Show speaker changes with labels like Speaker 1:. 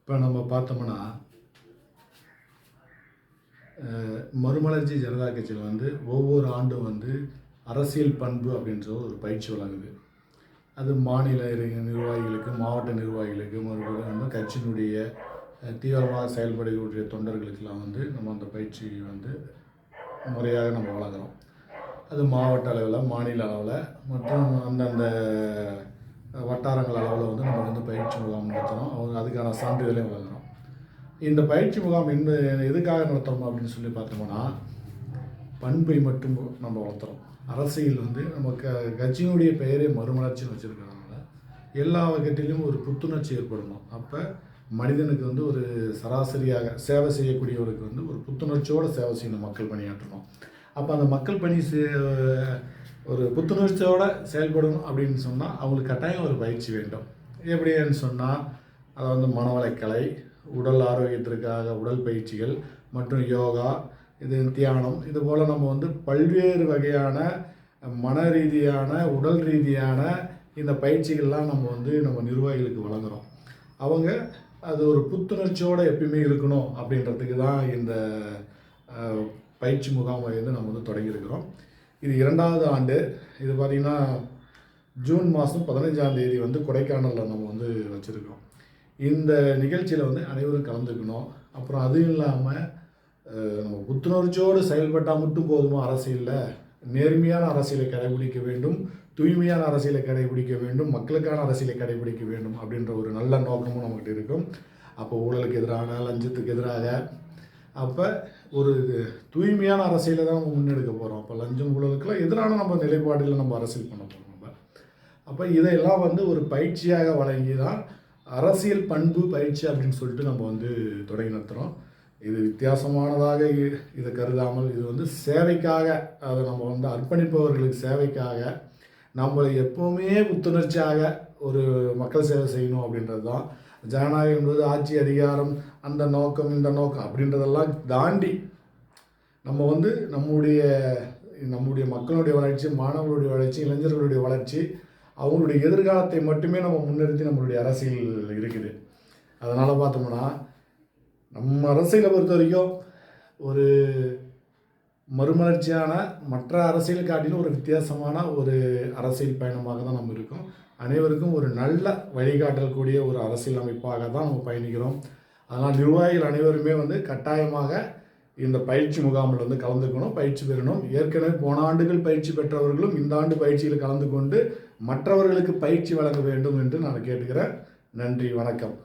Speaker 1: இப்போ நம்ம பார்த்தோம்னா மறுமலர்ச்சி ஜனதா கட்சியில் வந்து ஒவ்வொரு ஆண்டும் வந்து அரசியல் பண்பு அப்படின்ற ஒரு பயிற்சி வழங்குது. அது மாநில நிர்வாகிகளுக்கு, மாவட்ட நிர்வாகிகளுக்கு, மறுபடியும் வந்து கட்சியினுடைய தீவிரமாக செயல்படக்கூடிய தொண்டர்களுக்கெல்லாம் வந்து நம்ம அந்த பயிற்சி வந்து முறையாக நம்ம வழங்குகிறோம். அது மாவட்ட அளவில், மாநில அளவில் மற்றும் அந்தந்த வட்டாரங்கள் அளவில் வந்து நம்ம வந்து பயிற்சி முகாம் நடத்துகிறோம். அவங்க அதுக்கான சான்றிதழையும் வழங்குகிறோம். இந்த பயிற்சி முகாம் எதுக்காக நடத்துகிறோம் அப்படின்னு சொல்லி பார்த்தோம்னா, பண்பை மட்டும் நம்ம வளர்த்துறோம். அரசியல் வந்து நம்ம கட்சியினுடைய பெயரே மறுமலர்ச்சின்னு வச்சுருக்கிறதுனால எல்லா வகையிலும் ஒரு புத்துணர்ச்சி ஏற்படணும். அப்போ மனிதனுக்கு வந்து ஒரு சராசரியாக சேவை செய்யக்கூடியவருக்கு வந்து ஒரு புத்துணர்ச்சியோடு சேவை செய்யணும், மக்கள் பணியாற்றணும். அப்போ அந்த மக்கள் பணி ஒரு புத்துணர்ச்சியோடு செயல்படணும் அப்படின்னு சொன்னால் அவங்களுக்கு கட்டாயம் ஒரு பயிற்சி வேண்டும். எப்படின்னு சொன்னால் அதை வந்து மனவளக்கலை, உடல் ஆரோக்கியத்திற்காக உடல் பயிற்சிகள் மற்றும் யோகா, இது தியானம், இது போல் நம்ம வந்து பல்வேறு வகையான மன ரீதியான, உடல் ரீதியான இந்த பயிற்சிகள்லாம் நம்ம வந்து நம்ம நிர்வாகிகளுக்கு வழங்குகிறோம். அவங்க அது ஒரு புத்துணர்ச்சியோடு எப்பயுமே இருக்கணும் அப்படின்றதுக்கு தான் இந்த பயிற்சி முகாமை வந்து நம்ம வந்து தொடங்கியிருக்கிறோம். இது 2வது ஆண்டு. இது பார்த்திங்கன்னா ஜூன் மாதம் 15ஆம் தேதி வந்து கொடைக்கானலில் நம்ம வந்து வச்சுருக்கோம். இந்த நிகழ்ச்சியில் வந்து அனைவரும் கலந்துக்கணும். அப்புறம் அதுவும் இல்லாமல் நம்ம புத்துணர்ச்சியோடு செயல்பட்டால் மட்டும் போதுமா அரசியலில்? நேர்மையான அரசியலை கடைபிடிக்க வேண்டும், தூய்மையான அரசியலை கடைபிடிக்க வேண்டும், மக்களுக்கான அரசியலை கடைபிடிக்க வேண்டும் அப்படின்ற ஒரு நல்ல நோக்கமும் நம்மகிட்ட இருக்கும். அப்போ ஊழலுக்கு எதிரான, லஞ்சத்துக்கு எதிராக, அப்போ ஒரு தூய்மையான அரசியலை தான் நம்ம முன்னெடுக்க போகிறோம். அப்போ லஞ்சம் ஊழலுக்கெல்லாம் எதிரான நம்ம நிலைப்பாட்டில் நம்ம அரசியல் பண்ண போகிறோம். அப்போ இதையெல்லாம் வந்து ஒரு பயிற்சியாக வழங்கி தான் அரசியல் பண்பு பயிற்சி அப்படின்னு சொல்லிட்டு நம்ம வந்து தொடங்கி நடத்துகிறோம். இது வித்தியாசமானதாக இதை கருதாமல் இது வந்து சேவைக்காக, அதை நம்ம வந்து அர்ப்பணிப்பவர்களுக்கு சேவைக்காக, நம்மளை எப்போவுமே புத்துணர்ச்சியாக ஒரு மக்கள் சேவை செய்யணும் அப்படின்றது தான். ஜனநாயகம் என்பது ஆட்சி, அதிகாரம், அந்த நோக்கம், இந்த நோக்கம் அப்படின்றதெல்லாம் தாண்டி நம்ம வந்து நம்முடைய மக்களுடைய வளர்ச்சி, மாணவர்களுடைய வளர்ச்சி, இளைஞர்களுடைய வளர்ச்சி, அவங்களுடைய எதிர்காலத்தை மட்டுமே நம்ம முன்னிறுத்தி நம்மளுடைய அரசியல் இருக்குது. அதனால் பார்த்தோம்னா நம்ம அரசியலை பொறுத்த வரைக்கும் ஒரு மறுமலர்ச்சியான மற்ற அரசியல் காட்டிலும் ஒரு வித்தியாசமான ஒரு அரசியல் பயணமாக தான் நம்ம இருக்கோம். அனைவருக்கும் ஒரு நல்ல வழிகாட்டல் கூடிய ஒரு அரசியல் அமைப்பாக தான் நம்ம பயணிக்கிறோம். அதனால் நிர்வாகிகள் அனைவருமே வந்து கட்டாயமாக இந்த பயிற்சி முகாமில் வந்து கலந்துக்கணும், பயிற்சி பெறணும். ஏற்கனவே போன ஆண்டுகள் பயிற்சி பெற்றவர்களும் இந்த ஆண்டு பயிற்சியில் கலந்து கொண்டு மற்றவர்களுக்கு பயிற்சி வழங்க வேண்டும் என்று நான் கேட்டுக்கிறேன். நன்றி, வணக்கம்.